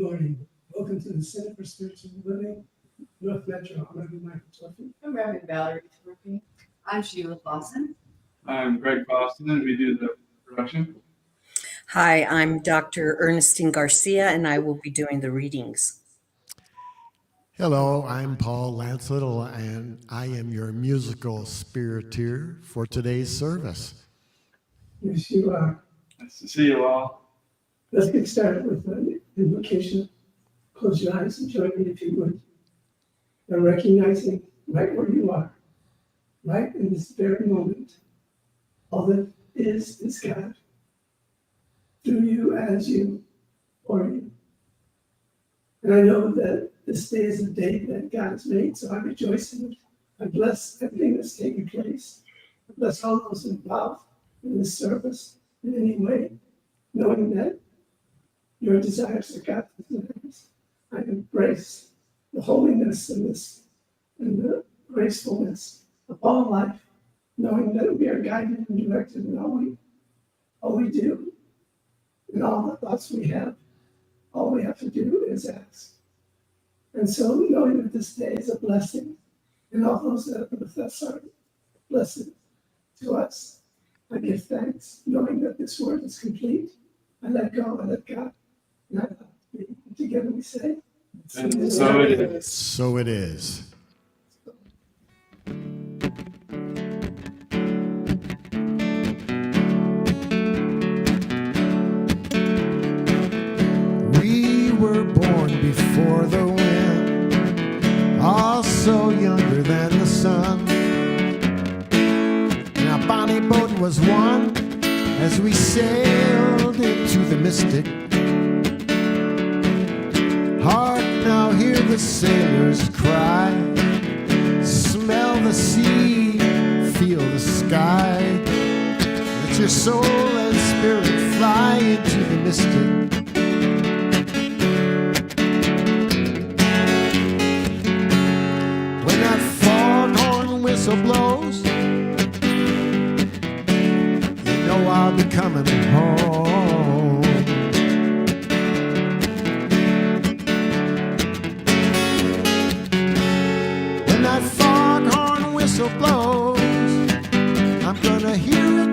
morning. Welcome to the Center for Spiritual Living, North Metro. I'm Reverend Michael Tuffy. I'm Reverend Valerie Tuffy. I'm Sheila Clausen. I'm Greg Boston, and we do the production. Hi, I'm Dr. Ernestine Garcia, and I will be doing the readings. Hello, I'm Paul Lancelittle, and I am your musical spiriteer for today's service. Yes, you are. Nice to see you all. Let's get started with the invocation. Close your eyes and join me if you would. By recognizing right where you are, right in this very moment, all that is God. Through you, as you, for you. And I know that this day is a day that God has made, so I rejoice in it. I bless everything that's taking place. I bless all those involved in this service in any way, knowing that your desires are God's desires. I embrace the holiness and the gracefulness of all life, knowing that we are guided and directed in all we do, and all the thoughts we have. All we have to do is ask. And so, knowing that this day is a blessing, and all those that are with us are blessed to us, I give thanks, knowing that this word is complete. I let go, I let God, and I let be. Together we say, And so it is. So it is. We were born before the wind, also younger than the sun. And our bonny boat was one as we sailed into the mystic. Hark now, hear the sailors cry. Smell the sea, feel the sky. Let your soul and spirit fly into the mystic. When that foghorn whistle blows, you know I'll be coming home. When that foghorn whistle blows, I'm gonna hear it.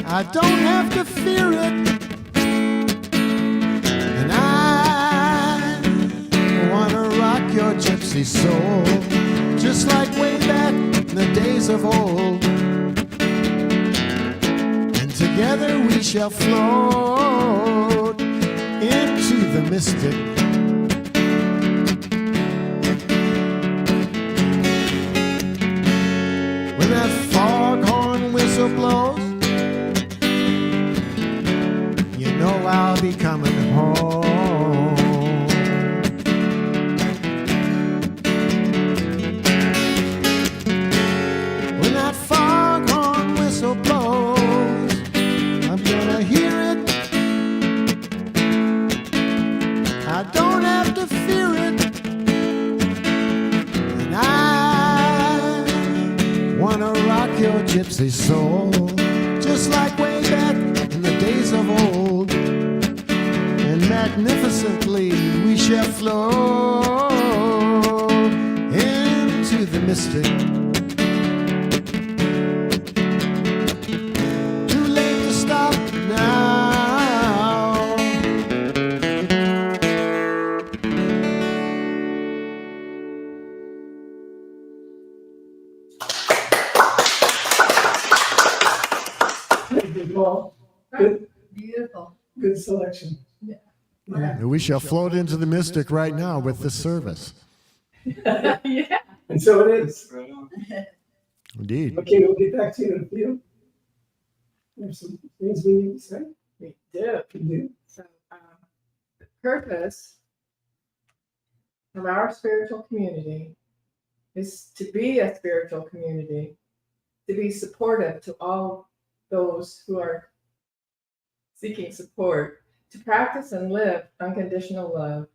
I don't have to fear it. And I wanna rock your gypsy soul, just like way back in the days of old. And together we shall float into the mystic. When that foghorn whistle blows, you know I'll be coming home. When that foghorn whistle blows, I'm gonna hear it. I don't have to fear it. And I wanna rock your gypsy soul, just like way back in the days of old. And magnificently we shall flow into the mystic. Too late to stop now. thank you all. Good Beautiful. selection. Yeah. Yeah. We shall float into the mystic right now with this service. Yeah. And so it is. Right on. Indeed. Okay, we'll get back to you in a few. There's some things we need to say. We do. We do. So, the purpose of our spiritual community is to be a spiritual community, to be supportive to all those who are seeking support, to practice and live unconditional love,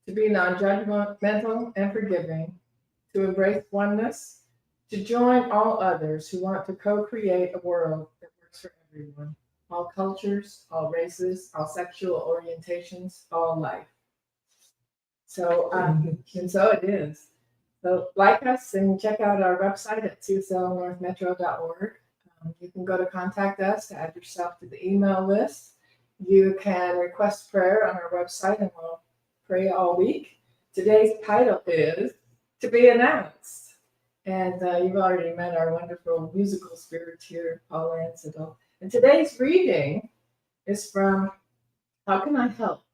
to be non-judgmental and forgiving, to embrace oneness, to join all others who want to co-create a world that works for everyone. all cultures, all races, all sexual orientations, all life. So, and so it is. So like us and check out our website at cslnorthmetro.org. You can go to contact us to add yourself to the email list. You can request prayer on our website and we'll pray all week. Today's title is To Be Announced. And you've already met our wonderful musical spirit here, Paul Rancido. And today's reading is from How Can I Help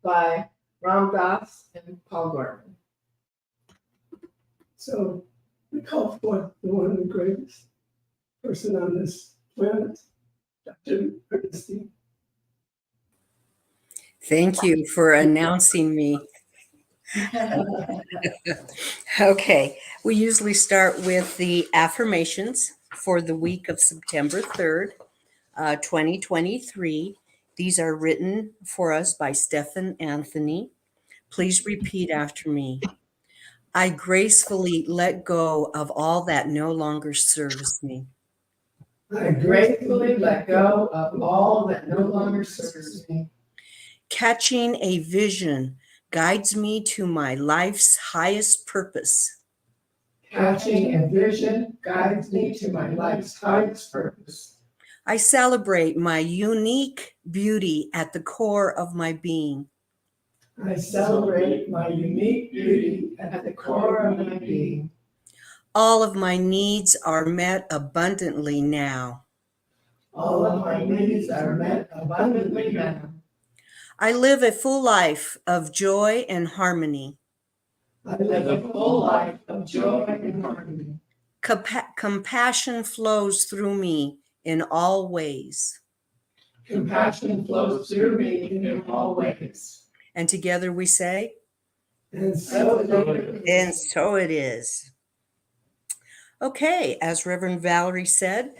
by Ram Dass and Paul Gorman. So we call forth the one of the greatest person on this planet, Dr. Ernestine. Thank you for announcing me. Okay, we usually start with the affirmations for the week of September 3rd, 2023. These are written for us by Stephen Anthony. Please repeat after me. I gracefully let go of all that no longer serves me. I gratefully let go of all that no longer serves me. Catching a vision guides me to my life's highest purpose. Catching a vision guides me to my life's highest purpose. I celebrate my unique beauty at the core of my being. I celebrate my unique beauty at the core of my being. All of my needs are met abundantly now. All of my needs are met abundantly now. I live a full life of joy and harmony. I live a full life of joy and harmony. Compassion flows through me in all ways. Compassion flows through me in all ways. And together we say, And so and so it is. Okay, as Reverend Valerie said,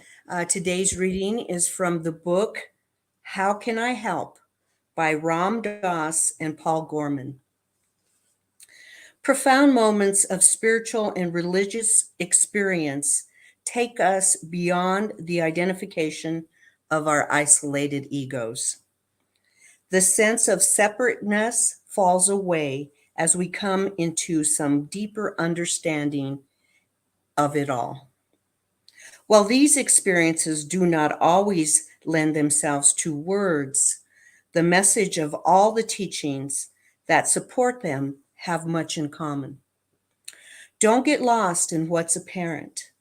today's reading is from the book, How Can I Help? By Ram Dass and Paul Gorman. Profound moments of spiritual and religious experience take us beyond the identification of our isolated egos. The sense of separateness falls away as we come into some deeper understanding of it all. While these experiences do not always lend themselves to words, the message of all the teachings that support them have much in common. Don't get lost in what's apparent.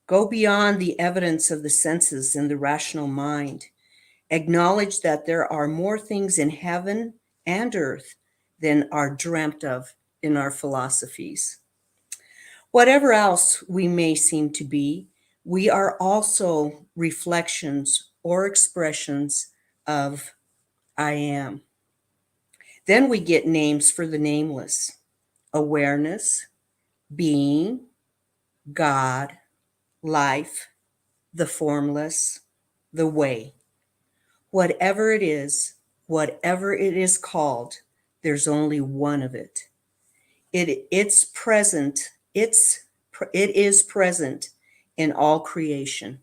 Go beyond the evidence of the senses and the rational mind. Acknowledge that there are more things in heaven and earth than are dreamt of in our philosophies. Whatever else we may seem to be, we are also reflections or expressions of I am. Then we get names for the nameless: awareness, being, God, life, the formless, the way. Whatever it is called, there's only one of it. It is present in all creation.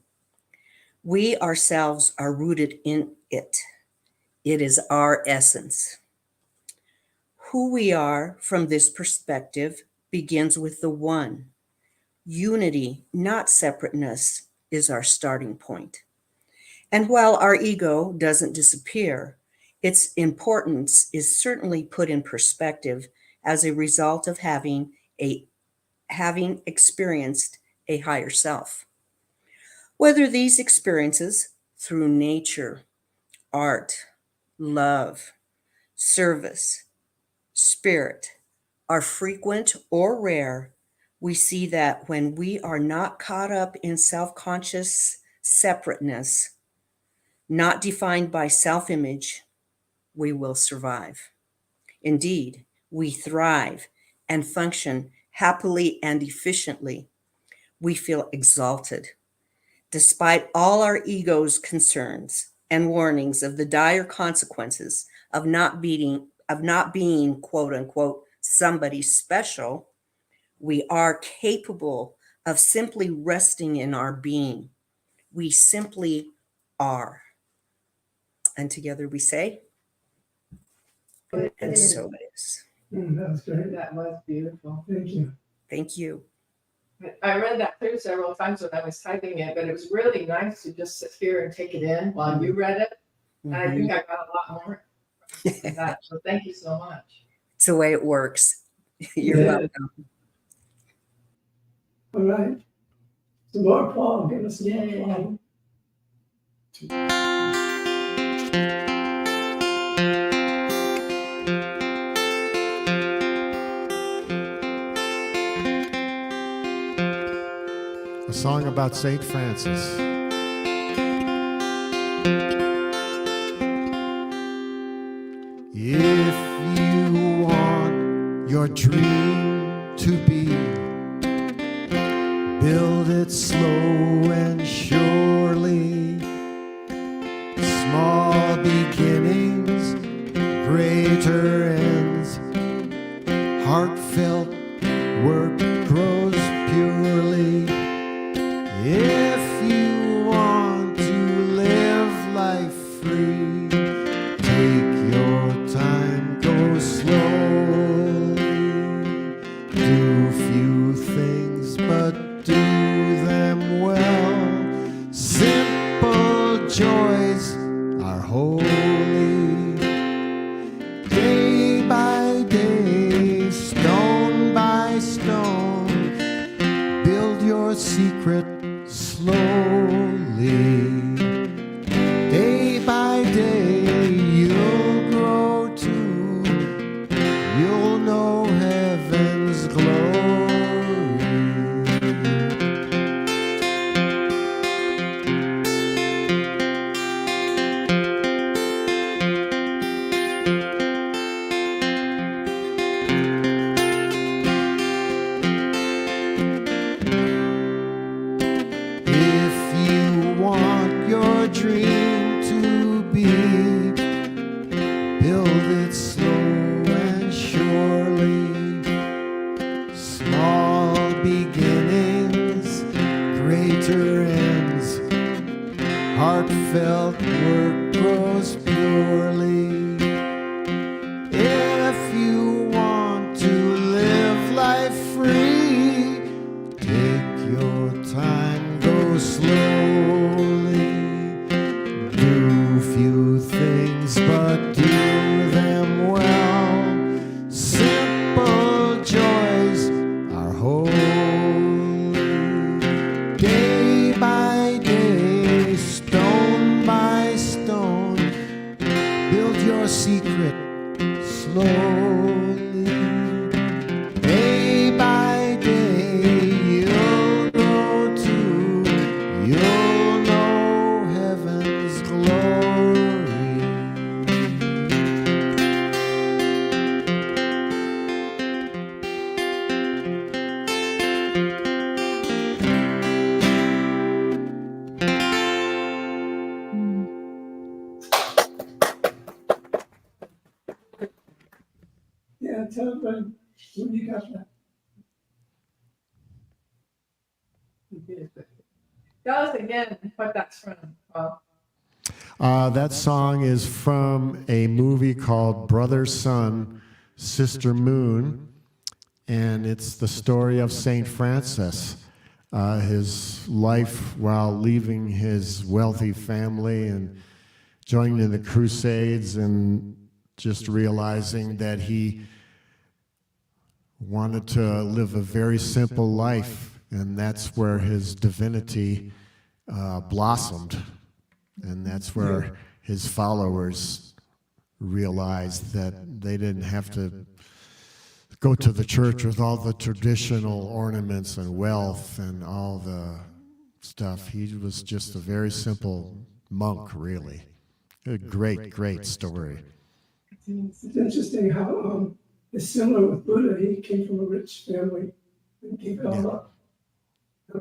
We ourselves are rooted in it. It is our essence. Who we are from this perspective begins with the one. Unity, not separateness, is our starting point. And while our ego doesn't disappear, its importance is certainly put in perspective as a result of having experienced a higher self. Whether these experiences through nature, art, love, service, spirit are frequent or rare, we see that when we are not caught up in self-conscious separateness, not defined by self-image, we will survive. Indeed, we thrive and function happily and efficiently. We feel exalted. Despite all our ego's concerns and warnings of the dire consequences of not being quote unquote somebody special, we are capable of simply resting in our being. We simply are. And together we say, It and is. so it is. That was great. That was beautiful. Thank you. Thank you. I read that through several times when I was typing it, but it was really nice to just sit here and take it in while you read it. And I think I got a lot more from that. So thank you so much. It's the way it works. You're Yeah. welcome. All right. Some more Paul. Give us some more Yay. Paul. A song about St. Francis. If you want your dream to be, build it slow and surely. Small beginnings, greater ends. Heartfelt work grows purely. If you want to live life free, take your time, go slowly. Do few things, but do them well. Simple joys are holy. Day by day, stone by stone, build your secret slowly. Day by day, you'll grow too. You'll know heaven's glory. If you want your dream to be, build it slow and surely. Small beginnings, greater ends. Heartfelt work grows purely. If you want to live life free, take your time, go slowly. Do few things, but do them well. Simple joys are holy. Day by day, stone by stone, build your secret slowly. Day by day, you'll grow too. You'll know heaven's glory. Yeah, tell everybody what you got left. Tell us again what that's from. Well, That song is from a movie called Brother, Sun, Sister Moon, and it's the story of St. Francis, his life while leaving his wealthy family and joining in the Crusades, and just realizing that he wanted to live a very simple life, and that's where his divinity blossomed. And that's where his followers realized that they didn't have to go to the church with all the traditional ornaments and wealth and all the stuff. He was just a very simple monk, really. A great, great story. It's interesting how it's similar with Buddha. He came from a rich family and gave it all up.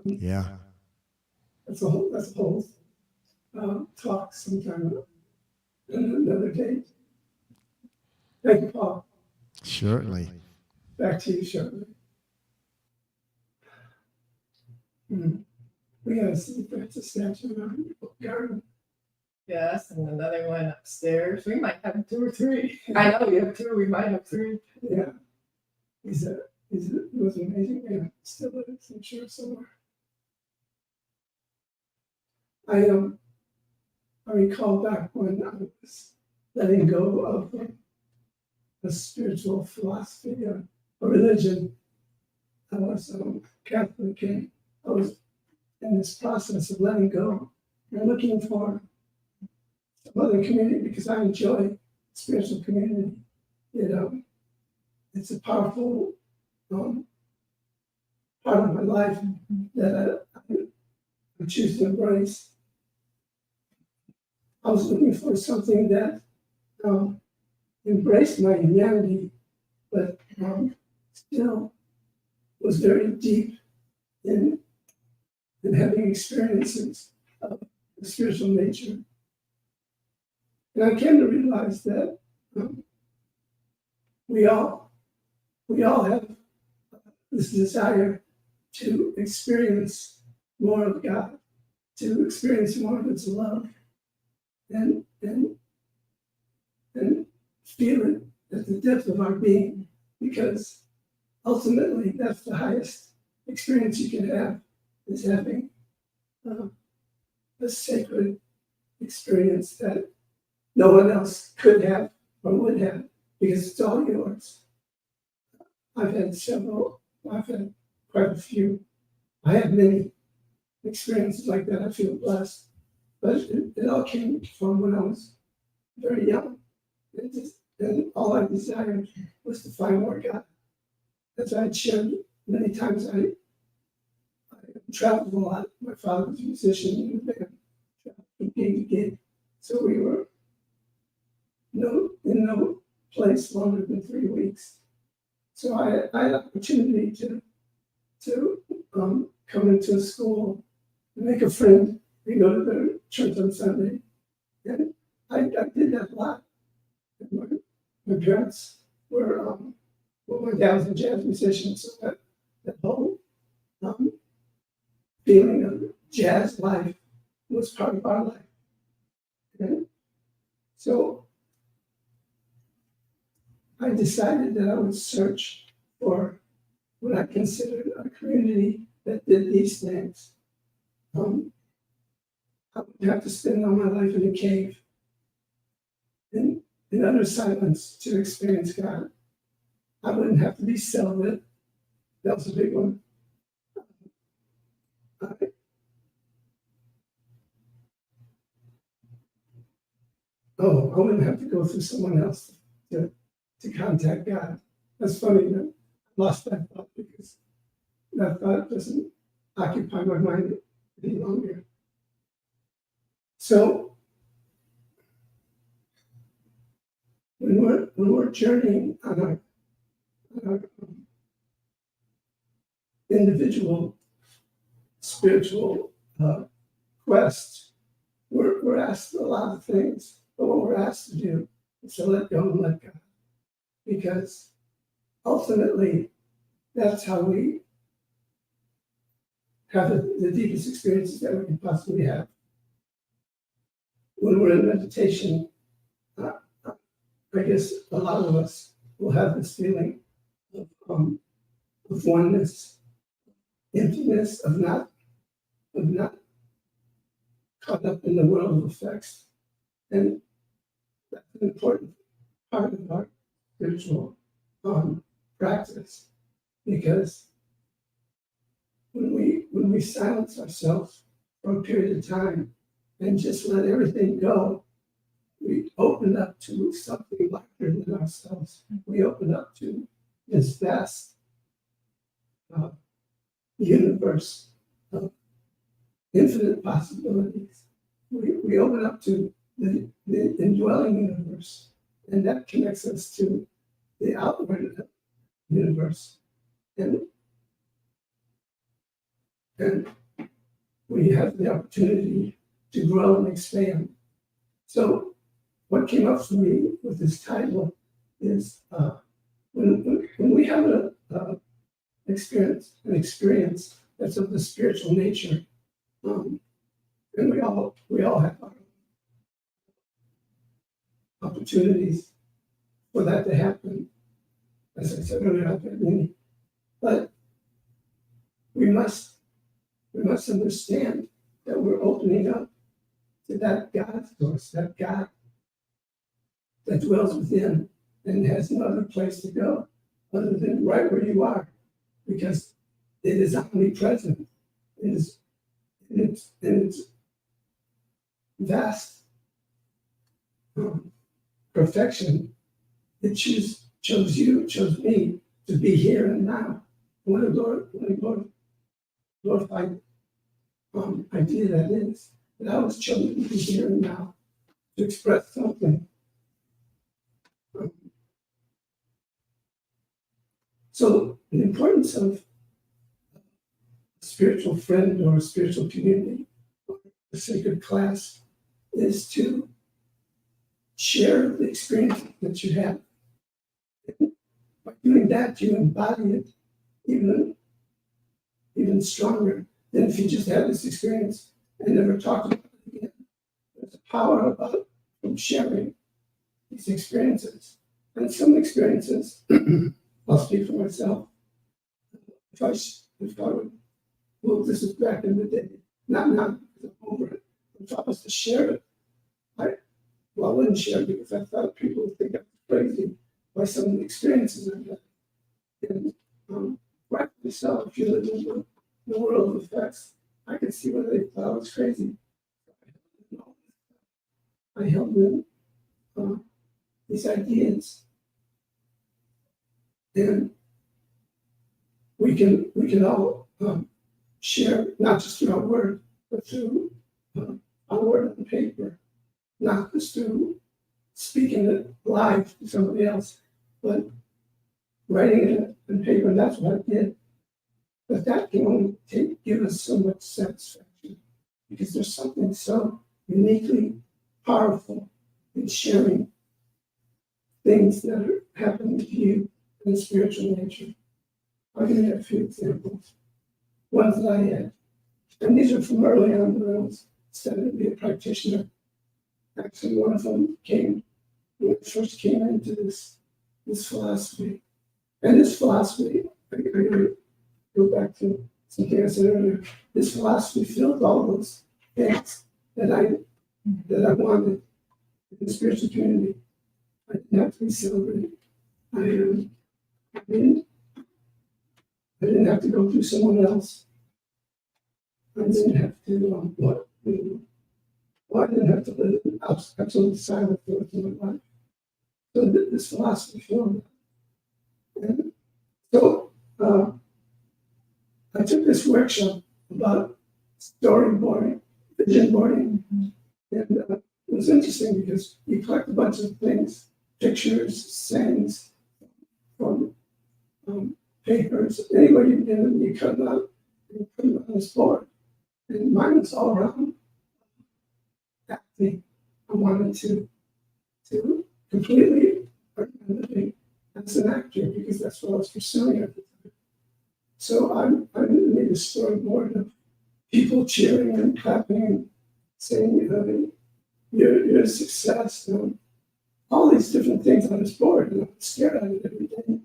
Yeah. That's a whole talk sometime another day. Thank you, Paul. Certainly. Back to you shortly. We gotta see Francis statue in our garden. Yes, and another one upstairs. We might have 2 or 3. I know you have 2, we might have 3. Yeah. He was amazing man. Still is, I'm sure, somewhere. I recall back when I was letting go of a spiritual philosophy, a religion. I was Catholic, and I was in this process of letting go and looking for some other community because I enjoy spiritual community. It's a powerful part of my life that I choose to embrace. I was looking for something that embraced my humanity, but still was very deep in having experiences of the spiritual nature. And I came to realize that we all have this desire to experience more of God, to experience more of His love, and feel it at the depth of our being, because ultimately that's the highest experience you can have, is having a sacred experience that no one else could have or would have, because it's all yours. I've had quite a few. I have many experiences like that. I feel blessed, but it all came from when I was very young. And all I desired was to find more God. As I had shared many times, I traveled a lot. My father was a musician in the band, traveled from gig to gig. So we were in no place longer than 3 weeks. So I had an opportunity to come into a school and make a friend. We go to the church on Sunday. And I did that a lot. My parents were, my dad was a jazz musician, so that whole feeling of jazz life was part of our life. And so I decided that I would search for what I considered a community that did these things. I would have to spend all my life in a cave, in utter silence, to experience God. I wouldn't have to be celibate. That was a big one. I wouldn't have to go through someone else to contact God. That's funny that I lost that thought, because that thought doesn't occupy my mind any longer. So when we're journeying on our individual spiritual quest, we're asked a lot of things, but what we're asked to do is to let go and let God, because ultimately that's how we have the deepest experiences that we can possibly have. When we're in meditation, I guess a lot of us will have this feeling of oneness, emptiness, of not caught up in the world of effects. And that's an important part of our spiritual practice, because when we silence ourselves for a period of time and just let everything go, we open up to something larger than ourselves. We open up to this vast universe of infinite possibilities. We open up to the indwelling universe, and that connects us to the outward universe. And we have the opportunity to grow and expand. So what came up for me with this title is when we have an experience that's of the spiritual nature, and we all have opportunities for that to happen. As I said earlier, I've had many, but we must understand that we're opening up to that God source, that God that dwells within and has no other place to go other than right where you are, because it is omnipresent. It is in its vast perfection. It chose you, chose me to be here and now. What a glorified idea that is. That I was chosen to be here and now to express something. So the importance of a spiritual friend or a spiritual community, or a sacred class, is to share the experience that you have. And by doing that, you embody it even stronger than if you just had this experience and never talked about it again. There's a power about from sharing these experiences. And some experiences, I'll speak for myself. If I would, well, this is back in the day, not now because I'm over it. If I was to share it, I wouldn't share it because I thought people would think I'm crazy by some of the experiences I've had. And rightfully so, if you live in the world of effects, I could see why they thought I was crazy. I held in these ideas. And we can all share, not just through our word, but through our word on paper, not just through speaking it live to somebody else, but writing it on paper. And that's what I did. But that can only give us so much satisfaction, because there's something so uniquely powerful in sharing things that are happening to you in the spiritual nature. I'll give you a few examples. Ones that I had. And these are from early on when I was studying to be a practitioner. Actually, one of them came when I first came into this philosophy. And this philosophy, I go back to something I said earlier, this philosophy filled all those things that I wanted in the spiritual community. I didn't have to be celebrated. I didn't have to go through someone else. I didn't have to I didn't have to live in absolute silence for the rest of my life. So this philosophy filled that. And so I took this workshop about storyboarding, vision boarding, and it was interesting because you collect a bunch of things, pictures, sayings from papers, anywhere you get them, you cut them out, and you put them on this board. And mine was all around acting. I wanted to completely earn my living as an actor because that's what I was pursuing at the time. So I made a storyboard of people cheering and clapping and saying, you're a success, and all these different things on this board, and I'm scared at it every day.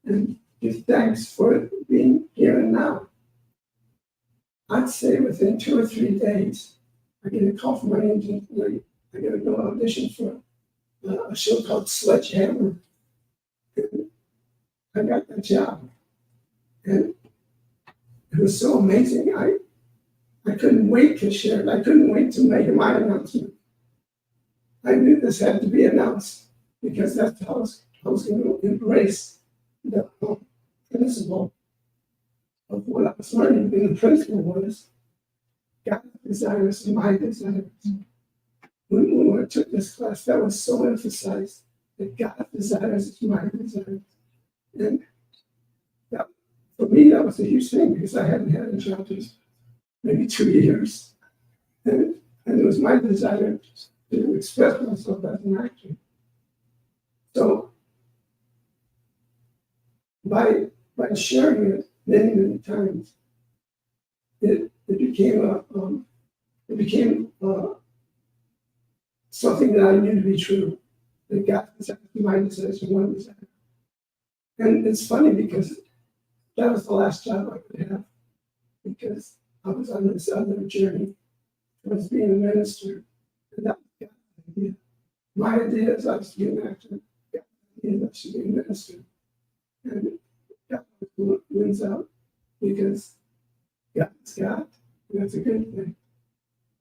And give thanks for it being here and now. I'd say within 2 or 3 days, I get a call from my agent, and I got to go audition for a show called Sledgehammer. And I got that job. And it was so amazing. I couldn't wait to share it. I couldn't wait to make my announcement. I knew this had to be announced because that's how I was going to embrace the principle of what I was learning. And the principle was God's desires and my desires. When I took this class, that was so emphasized that God's desires is my desires. And that, for me, that was a huge thing because I hadn't had a job in maybe 2 years. And it was my desire to express myself as an actor. So by sharing it many times, it became something that I knew to be true. that God desires, my desires, and one desire. And it's funny because that was the last job I could have, because I was on this other journey towards being a minister. And that was God's idea. My idea is I was to be an actor. God's idea is I should be a minister. And God wins out because God is God. And that's a good thing.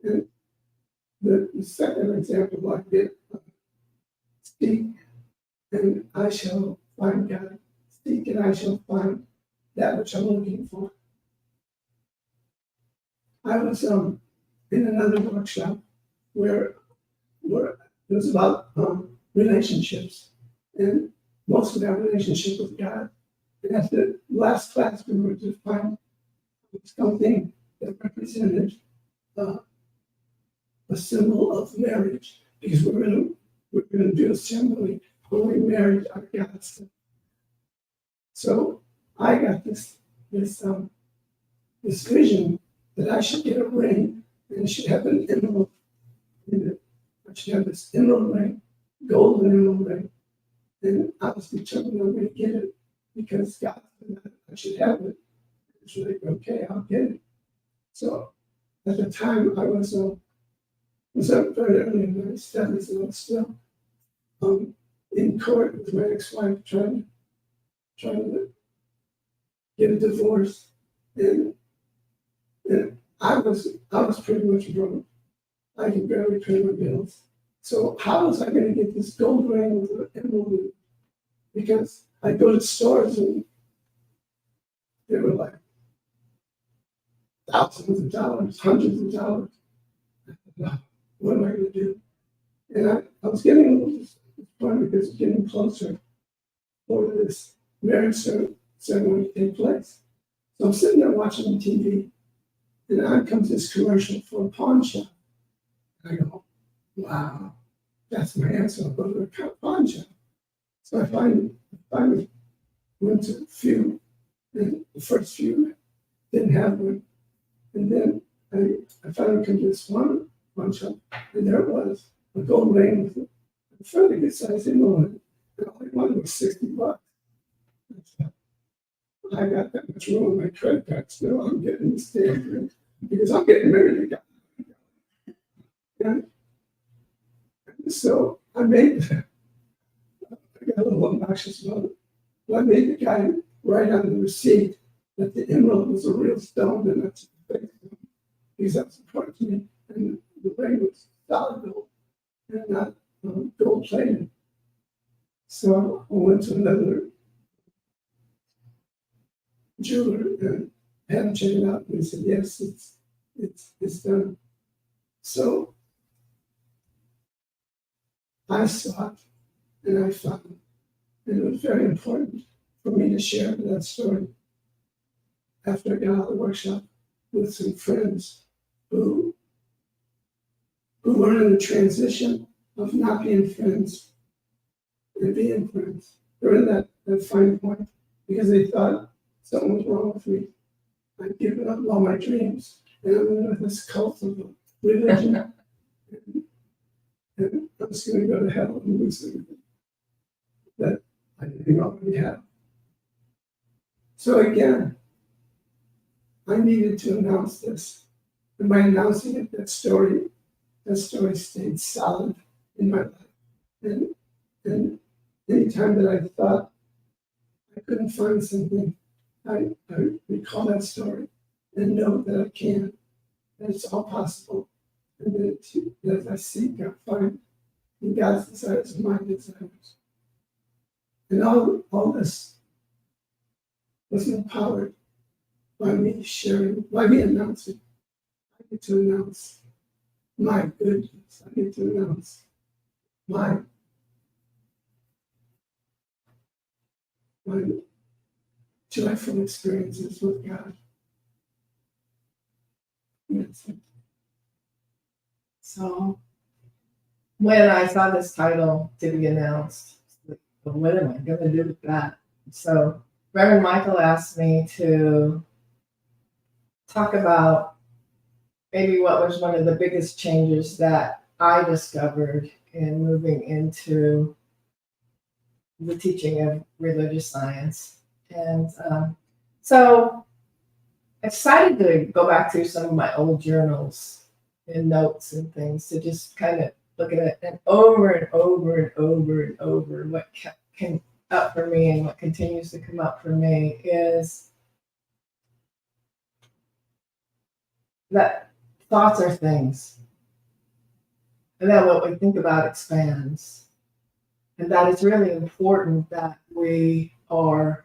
And the second example I get, seek and I shall find God. Seek and I shall find that which I'm looking for. I was in another workshop where it was about relationships and most of our relationship with God. And at the last class, we were to find something that represented a symbol of marriage, because we're going to do a ceremony when we married our God. So I got this vision that I should get a ring and it should have an emerald in it. I should have this emerald ring, golden emerald ring. And I was determined I'm going to get it because God said I should have it. It's like, okay, I'll get it. So at the time I was up very early in my studies, and I was still in court with my ex-wife trying to get a divorce, and I was pretty much broke. I could barely pay my bills. So how was I going to get this gold ring with an emerald in it? Because I go to stores and they were like thousands of dollars, hundreds of dollars. What am I going to do? And I was getting a little disappointed because it's getting closer for this marriage ceremony to take place. So I'm sitting there watching TV, and out comes this commercial for a pawn shop. And I go, wow, that's my answer. I'll go to a pawn shop. So I finally went to a few, and the first few didn't have one. And then I finally come to this one pawn shop, and there it was, a gold ring with a fairly good size emerald in it. And all I wanted was $60. I got that much room on my credit card still. I'm getting this damn ring because I'm getting married again. And so I got a little obnoxious about it. But I made the guy write on the receipt that the emerald was a real stone and that's a fake stone, because that's important to me. And the ring was solid gold and not gold plated. So I went to another jeweler and had him check it out, and he said, yes, it's done. So I sought and I found, and it was very important for me to share that story after I got out of the workshop with some friends who were in the transition of not being friends and being friends. They're in that fine point because they thought something was wrong with me. I'd given up all my dreams, and I'm in this cult of religion. And I was going to go to hell and lose everything that I didn't already have. So again, I needed to announce this. And by announcing it, that story stayed solid in my life. And anytime that I thought I couldn't find something, I recall that story and know that I can, that it's all possible, and that as I seek, I find, and God's desires are my desires. And all this was empowered by me sharing, by me announcing. I get to announce my goodness. I get to announce my joyful experiences with God. That's it. So when I saw this title to be announced, what am I going to do with that? So Reverend Michael asked me to talk about maybe what was one of the biggest changes that I discovered in moving into the teaching of religious science. And so I decided to go back through some of my old journals and notes and things to just kind of look at it, and over and over and over and over, what came up for me and what continues to come up for me is that thoughts are things, and that what we think about expands, and that it's really important that we are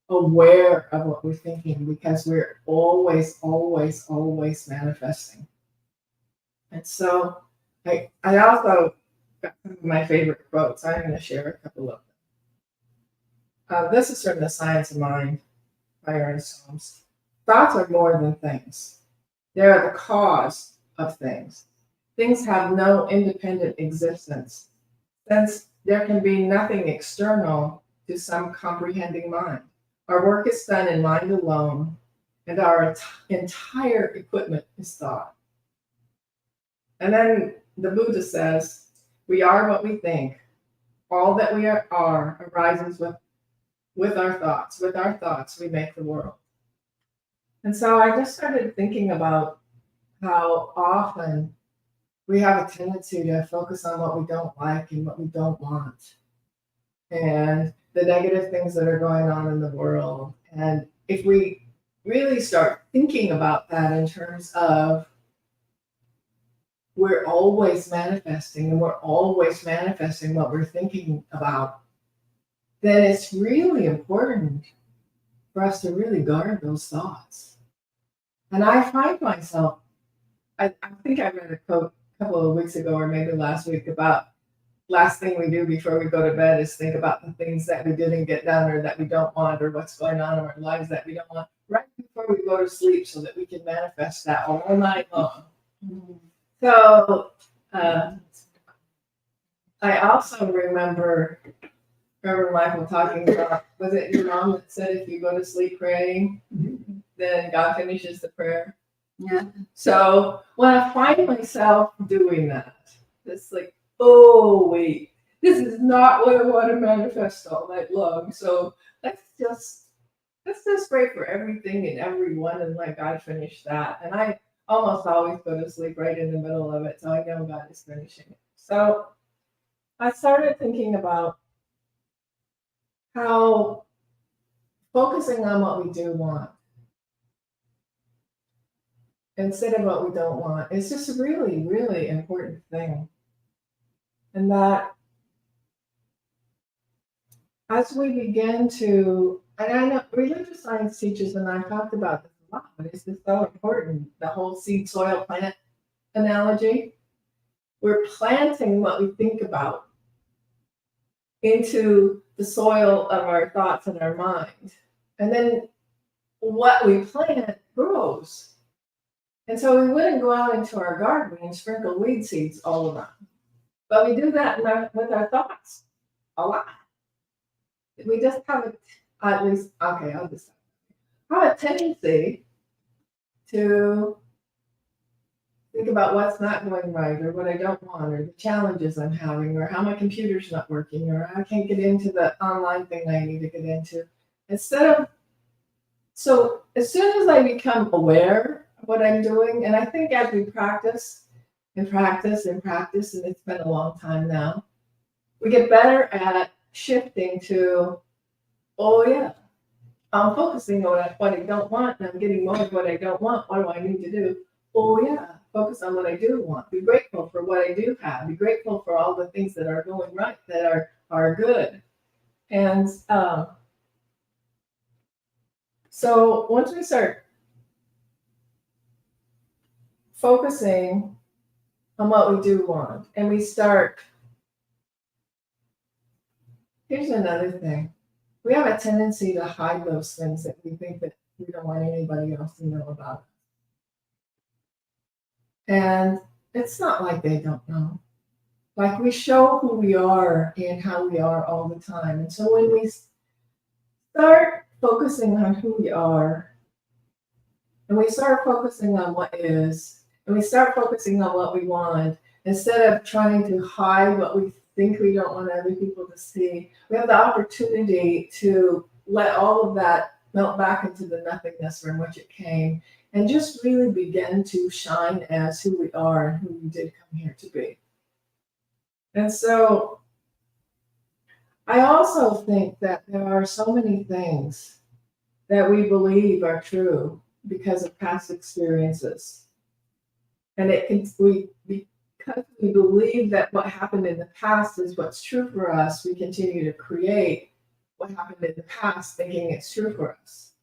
aware of what we're thinking, because we're always manifesting. And so I also got some of my favorite quotes. I'm going to share a couple of them. This is from The Science of Mind by Ernest Holmes. Thoughts are more than things. They are the cause of things. Things have no independent existence, since there can be nothing external to some comprehending mind. Our work is done in mind alone, and our entire equipment is thought. And then the Buddha says, we are what we think. All that we are arises with our thoughts. With our thoughts, we make the world. And so I just started thinking about how often we have a tendency to focus on what we don't like and what we don't want, and the negative things that are going on in the world. And if we really start thinking about that in terms of we're always manifesting, and we're always manifesting what we're thinking about, then it's really important for us to really guard those thoughts. And I find myself, I think I read a quote a couple of weeks ago, or maybe last week, about last thing we do before we go to bed is think about the things that we didn't get done, or that we don't want, or what's going on in our lives that we don't want, right before we go to sleep, so that we can manifest that all night long. So I also remember Michael talking about, was it your mom that said if you go to sleep praying, then God finishes the prayer? Yeah. So when I find myself doing that, it's like, oh wait, this is not what I want to manifest all night long. So let's just pray for everything and everyone and let God finish that. And I almost always go to sleep right in the middle of it, so I know God is finishing it. So I started thinking about how focusing on what we do want instead of what we don't want is just a really, really important thing. And that as we begin to, and I know religious science teaches, and I've talked about this a lot, but it's just so important, the whole seed, soil, plant analogy. We're planting what we think about into the soil of our thoughts and our mind. And then what we plant grows. And so we wouldn't go out into our garden and sprinkle weed seeds all around. But we do that with our thoughts a lot. We just have I'll just have a tendency to think about what's not going right, or what I don't want, or the challenges I'm having, or how my computer's not working, or I can't get into the online thing I need to get into. So as soon as I become aware of what I'm doing, and I think as we practice, and it's been a long time now, we get better at shifting to, oh yeah, I'm focusing on what I don't want, and I'm getting more of what I don't want. What do I need to do? Oh yeah, focus on what I do want. Be grateful for what I do have. Be grateful for all the things that are going right, that are good. And so once we start focusing on what we do want, and we start, here's another thing. We have a tendency to hide those things that we think that we don't want anybody else to know about. And it's not like they don't know. Like, we show who we are and how we are all the time. And so when we start focusing on who we are, and we start focusing on what is, and we start focusing on what we want, instead of trying to hide what we think we don't want other people to see, we have the opportunity to let all of that melt back into the nothingness from which it came and just really begin to shine as who we are and who we did come here to be. And so I also think that there are so many things that we believe are true because of past experiences. And because we believe that what happened in the past is what's true for us, we continue to create what happened in the past thinking it's true for us.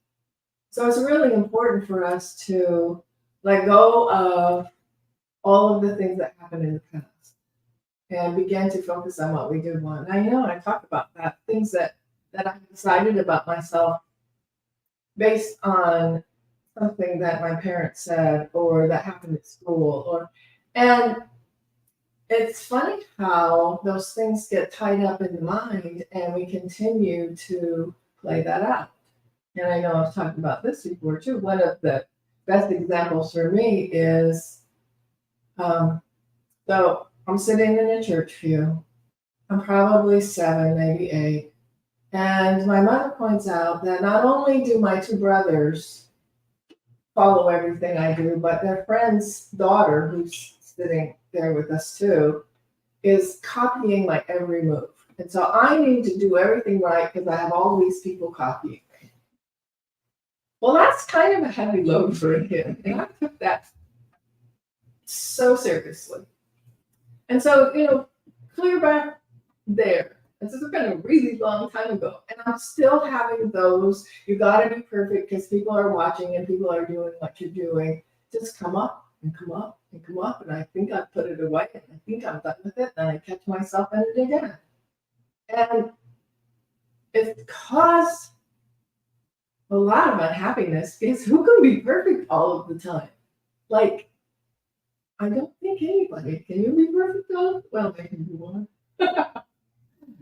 So it's really important for us to let go of all of the things that happened in the past and begin to focus on what we do want. And I know I talk about that, things that I've decided about myself based on something that my parents said or that happened at school, and it's funny how those things get tied up in the mind and we continue to play that out. And I know I've talked about this before too. One of the best examples for me is, so I'm sitting in a church pew. I'm probably 7, maybe 8. And my mother points out that not only do my 2 brothers follow everything I do, but their friend's daughter, who's sitting there with us too, is copying my every move. And so I need to do everything right because I have all these people copying. Well, that's kind of a heavy load for a kid. And I took that so seriously. And so, clear back there. This has been a really long time ago. And I'm still having those, you gotta be perfect because people are watching and people are doing what you're doing. Just come up and come up and come up. And I think I've put it away and I think I'm done with it. And I catch myself in it again. And it's caused a lot of unhappiness because who can be perfect all of the time? Like, I don't think anybody. Can you be perfect all? Well, maybe you want.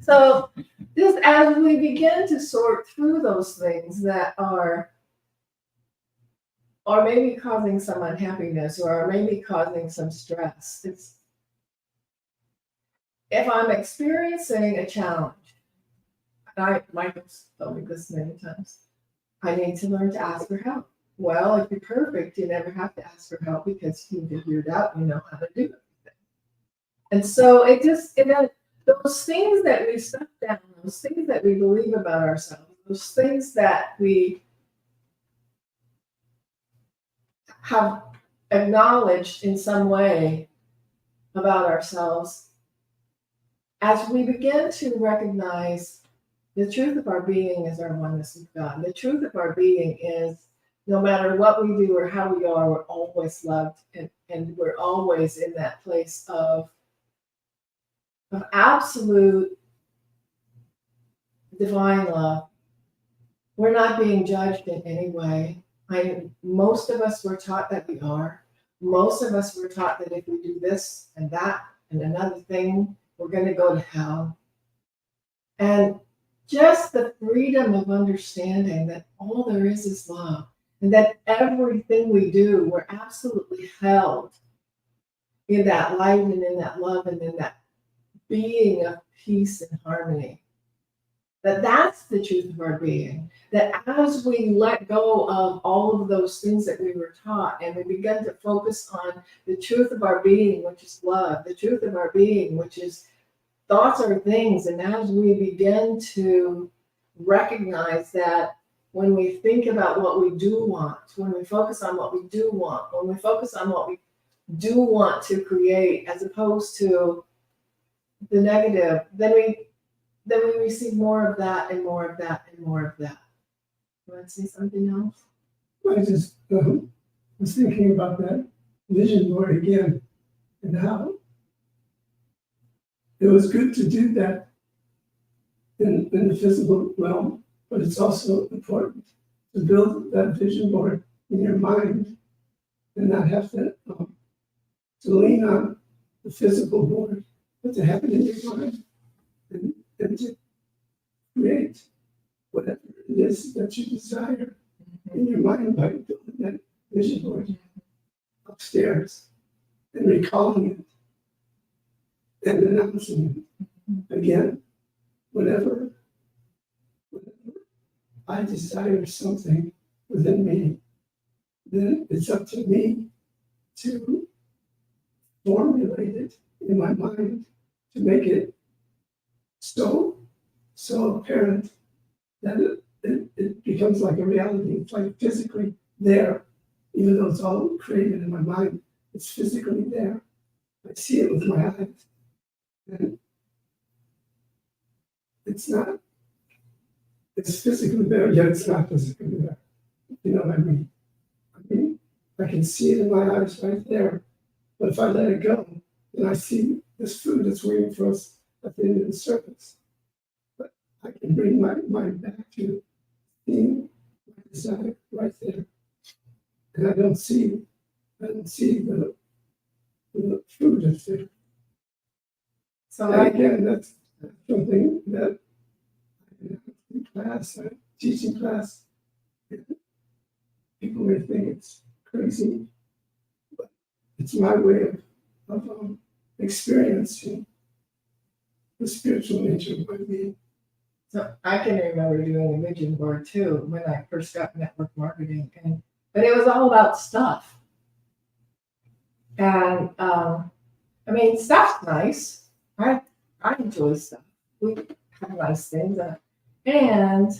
So just as we begin to sort through those things that are maybe causing some unhappiness or are maybe causing some stress, if I'm experiencing a challenge, and Michael's told me this many times, I need to learn to ask for help. Well, if you're perfect, you never have to ask for help because you figured it out, you know how to do everything. And so those things that we set down, those things that we believe about ourselves, those things that we have acknowledged in some way about ourselves, as we begin to recognize the truth of our being is our oneness with God. The truth of our being is no matter what we do or how we are, we're always loved and we're always in that place of absolute divine love. We're not being judged in any way. Most of us were taught that we are. Most of us were taught that if we do this and that and another thing, we're going to go to hell. And just the freedom of understanding that all there is love and that everything we do, we're absolutely held in that light and in that love and in that being of peace and harmony. That's the truth of our being. That as we let go of all of those things that we were taught and we begin to focus on the truth of our being, which is love, the truth of our being, which is thoughts are things, and as we begin to recognize that when we think about what we do want, when we focus on what we do want, when we focus on what we do want to create as opposed to the negative, then we receive more of that and more of that and more of that. You want to say something else? I just was thinking about that vision board again and how it was good to do that in the physical realm, but it's also important to build that vision board in your mind and not have to lean on the physical board, but to have it in your mind and to create whatever it is that you desire in your mind by building that vision board upstairs and recalling it and announcing it. Again, whenever I desire something within me, then it's up to me to formulate it in my mind to make it so apparent that it becomes like a reality. It's like physically there, even though it's all created in my mind, it's physically there. I see it with my eyes. And it's physically there, yet it's not physically there. You know what I mean? I can see it in my eyes right there, but if I let it go, then I see this food that's waiting for us at the end of the service. But I can bring my mind back to seeing my desire right there. And I don't see the food that's there. So And again, that's something that in class, teaching class, people may think it's crazy, but it's my way of experiencing the spiritual nature of my being. So I can remember doing a vision board too when I first got network marketing, but it was all about stuff. And I mean, stuff's nice. I enjoy stuff. We have nice things, and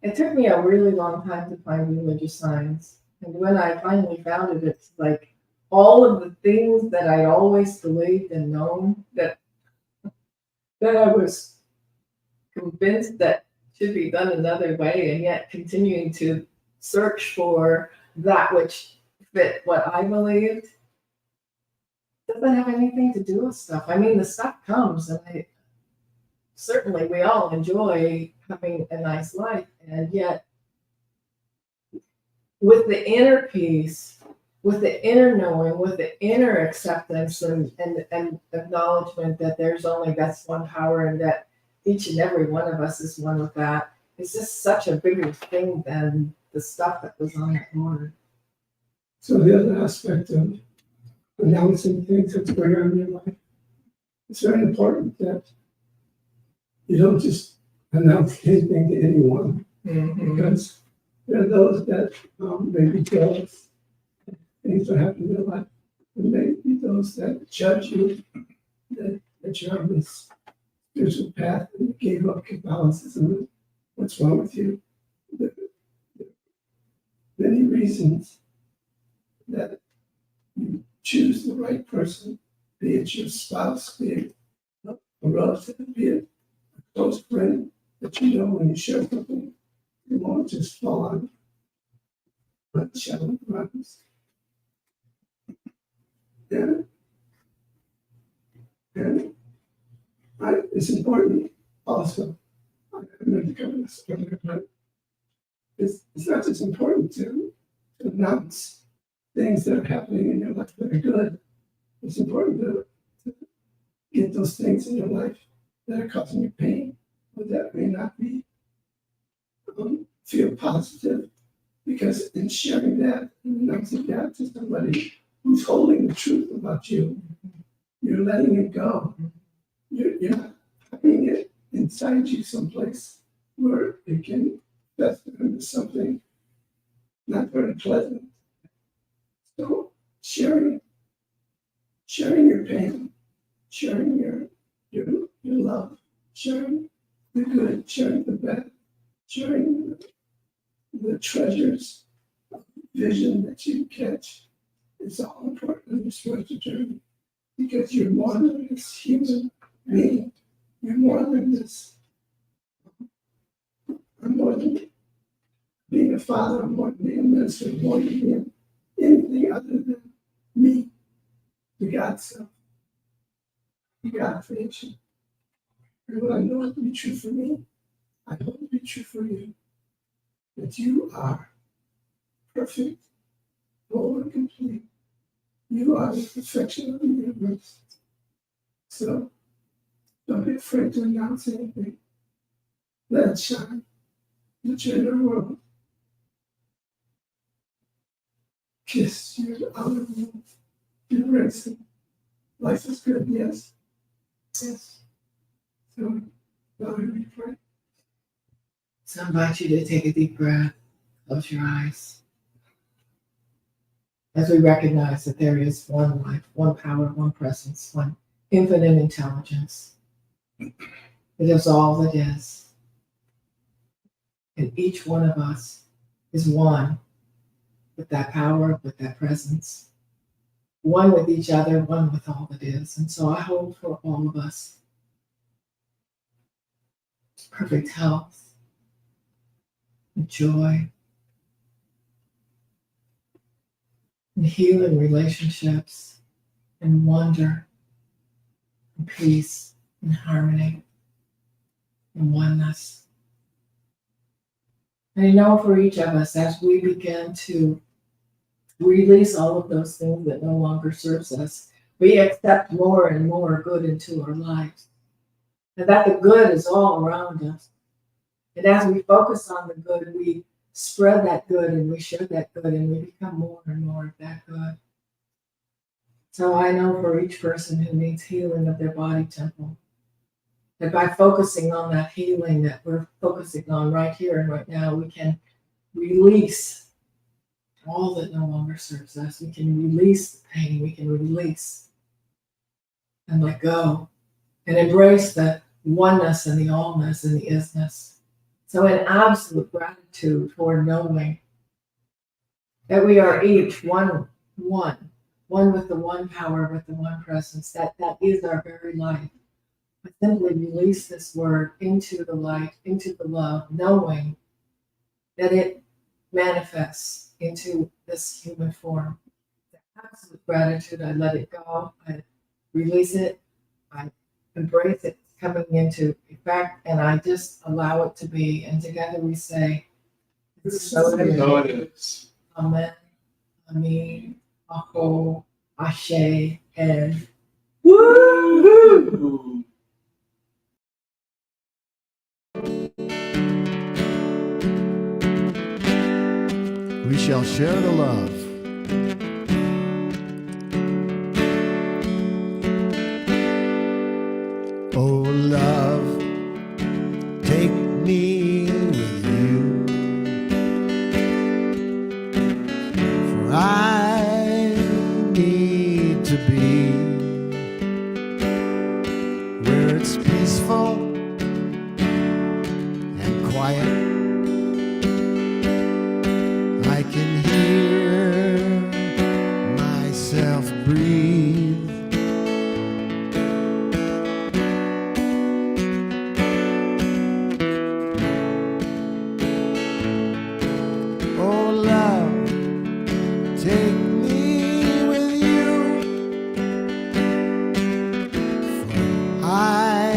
it took me a really long time to find religious signs. And when I finally found it, it's like all of the things that I always believed and known that I was convinced that should be done another way, and yet continuing to search for that which fit what I believed doesn't have anything to do with stuff. I mean, the stuff comes, and certainly we all enjoy having a nice life, and yet with the inner peace, with the inner knowing, with the inner acceptance and acknowledgement that that's one power, and that each and every one of us is one with that, it's just such a bigger thing than the stuff that was on that board. So the other aspect of announcing things that's going on in your life, it's very important that you don't just announce anything to anyone, because there are those that may be jealous of things that happen in their life. There may be those that judge you, that you're on this spiritual path and you gave up Catholicism. What's wrong with you? There are many reasons that you choose the right person, be it your spouse, be it a relative, be it a close friend that you know when you share something, you won't just fall on shallow grounds. It's important also, I meant to cover this earlier, but it's not just important to announce things that are happening in your life that are good. It's important to get those things in your life that are causing you pain, or that may not be feel positive, because in sharing that and announcing that to somebody who's holding the truth about you, you're letting it go. You're not having it inside you someplace where it can fester into something not very pleasant. So sharing your pain, sharing your love, sharing the good, sharing the bad, sharing the treasures of vision that you catch, is all important in this spiritual journey, because you're more than this human being. You're more than this. I'm more than being a father, I'm more than being a minister, I'm more than being anything other than me, the God self, the God creation. And what I know to be true for me, I hope to be true for you, that you are perfect, whole, and complete. You are the perfection of the universe. So don't be afraid to announce anything. Let it shine. Let your inner world kiss your outer world, embrace it, Life is good, yes. Yes. So, Valerie, we pray. So I invite you to take a deep breath, close your eyes. As we recognize that there is one life, one power, one presence, one infinite intelligence. It is all that is. And each one of us is one with that power, with that presence, one with each other, one with all that is. And so I hold for all of us perfect health, and joy, and healing relationships, and wonder, and peace, and harmony, and oneness. And I know for each of us, as we begin to release all of those things that no longer serves us, we accept more and more good into our lives. And that the good is all around us. And as we focus on the good, we spread that good and we share that good and we become more and more of that good. So I know for each person who needs healing of their body temple, that by focusing on that healing that we're focusing on right here and right now, we can release all that no longer serves us. We can release the pain. We can release and let go and embrace the oneness and the allness and the isness. So in absolute gratitude for knowing that we are each one with the one power, with the one presence, that is our very life. But simply release this word into the light, into the love, knowing that it manifests into this human form. The absolute gratitude, I let it go, I release it, I embrace it coming into effect, and I just allow it to be. And together we say, so it is. So it is. Amen, Amen, Aho, Ashe, and woo-hoo! Ooh. We shall share the love. Oh, love, take me with you, for I need to be where it's peaceful and quiet. I can hear myself breathe. Oh, love, take me with you, for I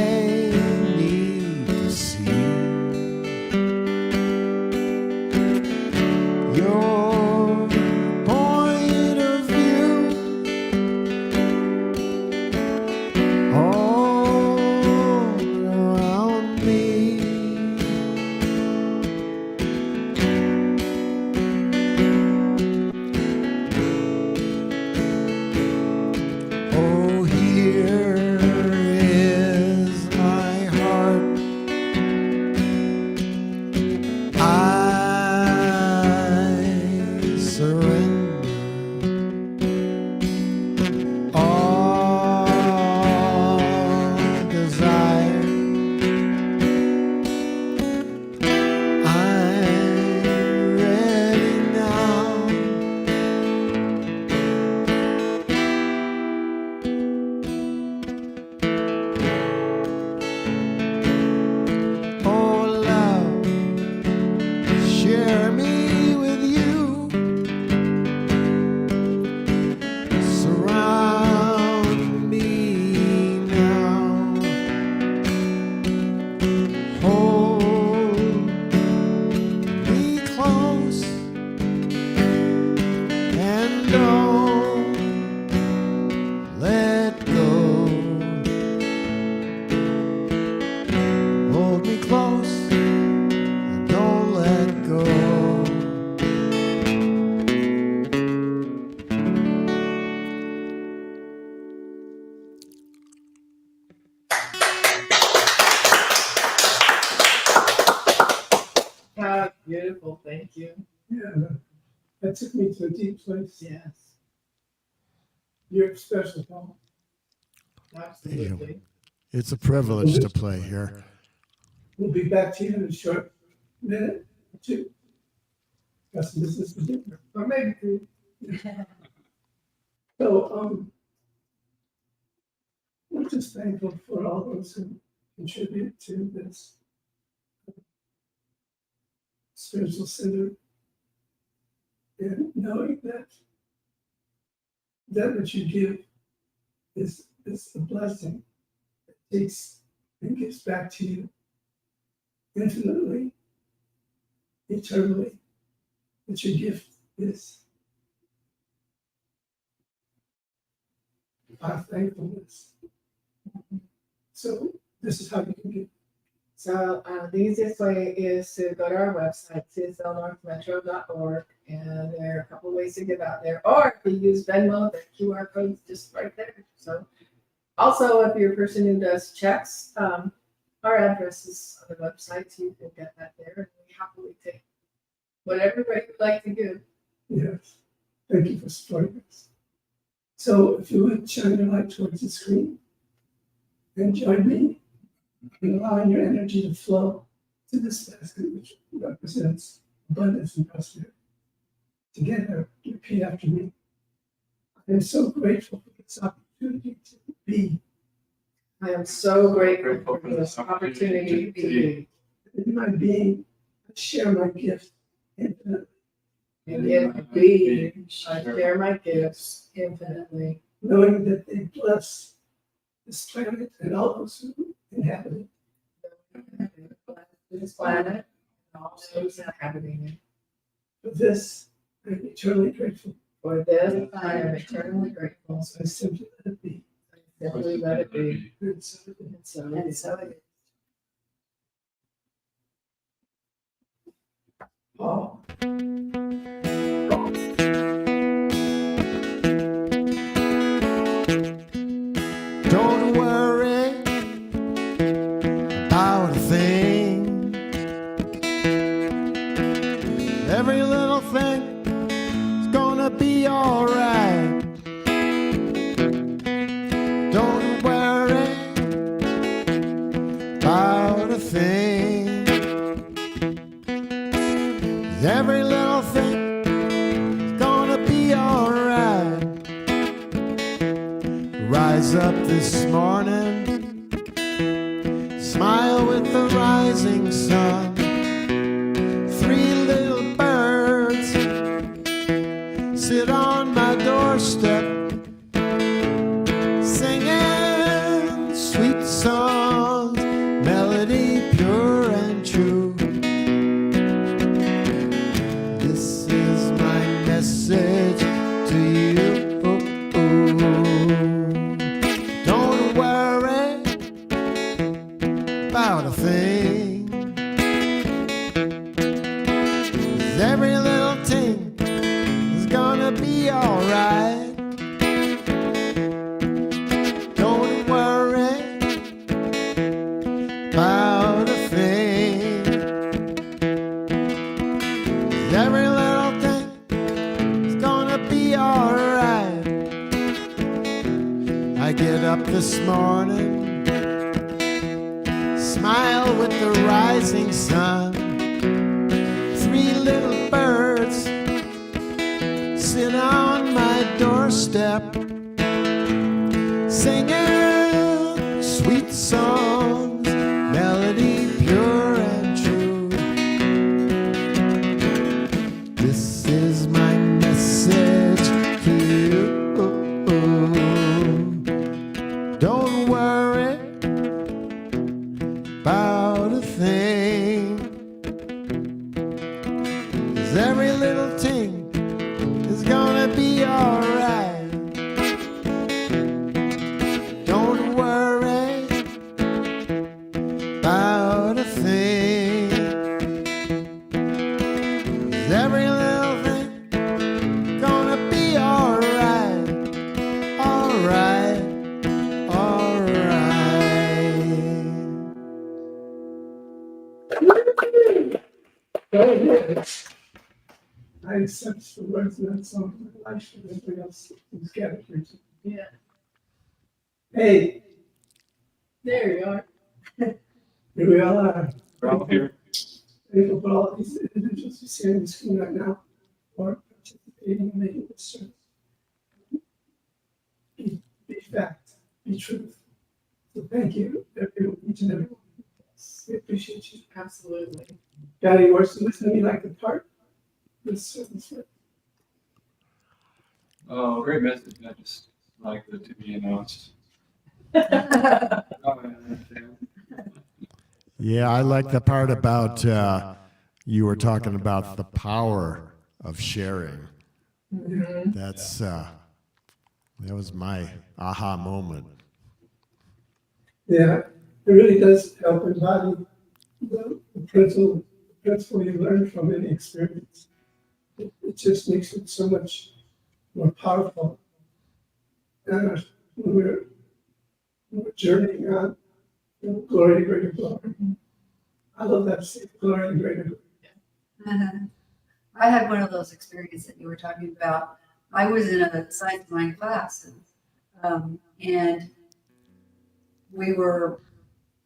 Beautiful, thank you. Yeah, that took me to a deep place. Yes, You're special, Paul. absolutely. It's a privilege to play here. We'll be back to you in a short minute or two. Got some business to do. Or maybe two. So, we're just thankful for all those who contribute to this spiritual center. And knowing that which you give is a blessing that takes and gives back to you infinitely, eternally, that your gift is our thankfulness. So this is how you can give. So the easiest way is to go to our website, cslnorthmetro.org, and there are a couple ways to give out there. Or if you use Venmo, the QR code's just right there. So also, if you're a person who does checks, our address is on the website, so you can get that there. And we happily take whatever way you'd like to give. Yes. Thank you for supporting us. So if you would shine your light towards the screen and join me in allowing your energy to flow to this basket, which represents abundance and prosperity. Together, repeat after me. I am so grateful for this opportunity to be. I am so grateful for this opportunity to be. In my being, I share my gift infinitely, And in my being, I share my gifts infinitely, knowing that they bless this planet and all those who inhabit it. this planet, and all those inhabiting it. For this, I am eternally grateful. For this, I am eternally grateful. So I simply let it be. Simply let it be. And so it is. And so it is. Paul. Don't worry about a thing. Every little thing is gonna be alright. Don't worry about a thing. Every little thing is gonna be alright. Rise up this morning, smile with the rising sun. Three little birds sit on my doorstep, singing sweet songs, melody pure and true. This is my message to you. Don't worry about a thing. 'Cause every little thing is gonna be alright. Don't worry about a thing. 'Cause every little thing is gonna be alright. I get up this morning, smile with the rising sun. Three little birds sit on my doorstep, singing sweet songs, melody pure and true. This is my message to you. Don't worry about a thing. 'Cause every little thing is gonna be alright. Don't worry I accept the words of that song in my life and everything else is gathered here. Yeah, Hey, there you are. here we all are. We're all here. Thankful for all these individuals who see on the screen right now or participating in making this service. Be fact, be truth. So thank you, everyone, each and every one. We appreciate you. Absolutely. Got any words to listen to me like the part? This service. Oh, great message. I just like the to be announced. Oh, I understand. Yeah, I like the part about you were talking about the power of sharing. That's that was my aha moment. Yeah, it really does help embody the principle you learn from any experience. It just makes it so much more powerful. And when we're journeying on glory to greater glory. I love that statement, glory to greater glory. I had one of those experiences that you were talking about. I was in a science mind class, and we were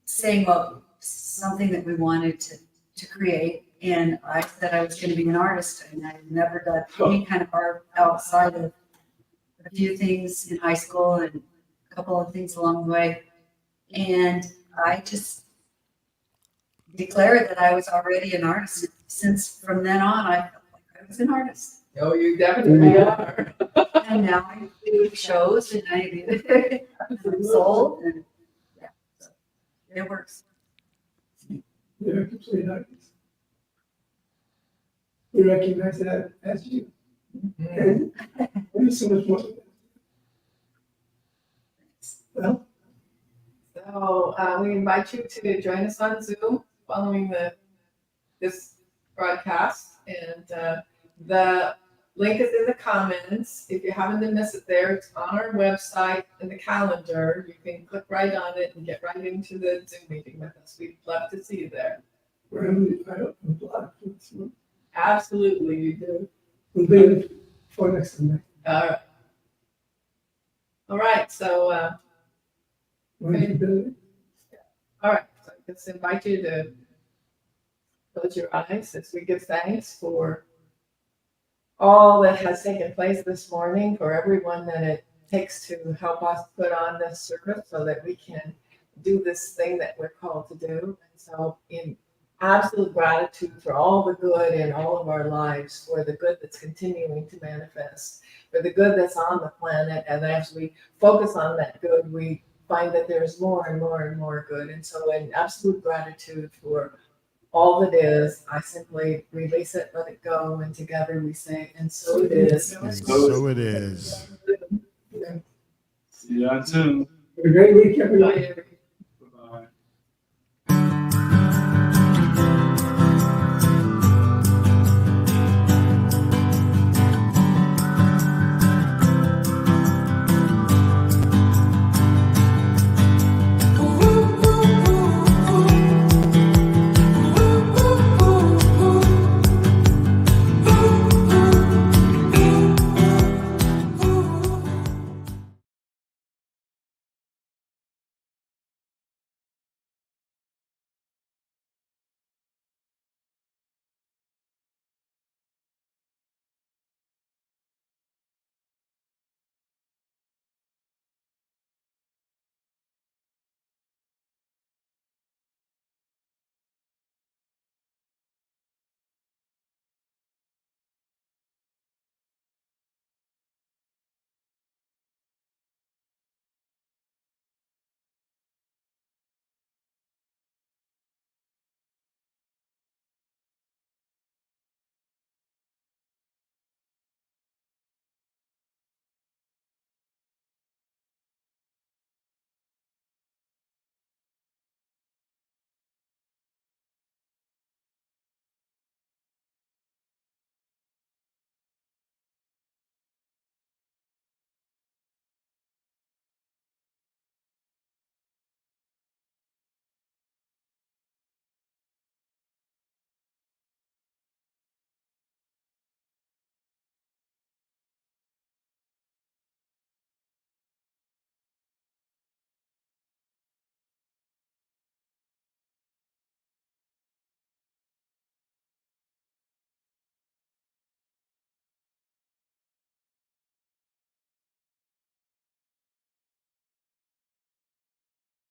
saying about something that we wanted to create. And I said I was going to be an artist, and I had never done any kind of art outside of a few things in high school and a couple of things along the way. And I just declared that I was already an artist. Since from then on, I felt like I was an artist. Oh, you definitely are. And now I do shows and I do sold and yeah, so it works. You're a complete artist. We recognize that as you. And there's so much more than that. Well, So we invite you to join us on Zoom following this broadcast. And the link is in the comments. If you happen to miss it there, it's on our website in the calendar. You can click right on it and get right into the Zoom meeting with us. We'd love to see you there. we're heavily fired up with blood. Absolutely, you do. We'll be in for next time. All right, so Wonderful. all right, so I just invite you to close your eyes as we give thanks for all that has taken place this morning, for everyone that it takes to help us put on this service so that we can do this thing that we're called to do. And so in absolute gratitude for all the good in all of our lives, for the good that's continuing to manifest, for the good that's on the planet. And as we focus on that good, we find that there's more and more and more good. And so in absolute gratitude for all that is, I simply release it, let it go, and together we say, and so it is. And so it is. Yeah. See you on Zoom. Have a great week, everyone. Bye, everybody.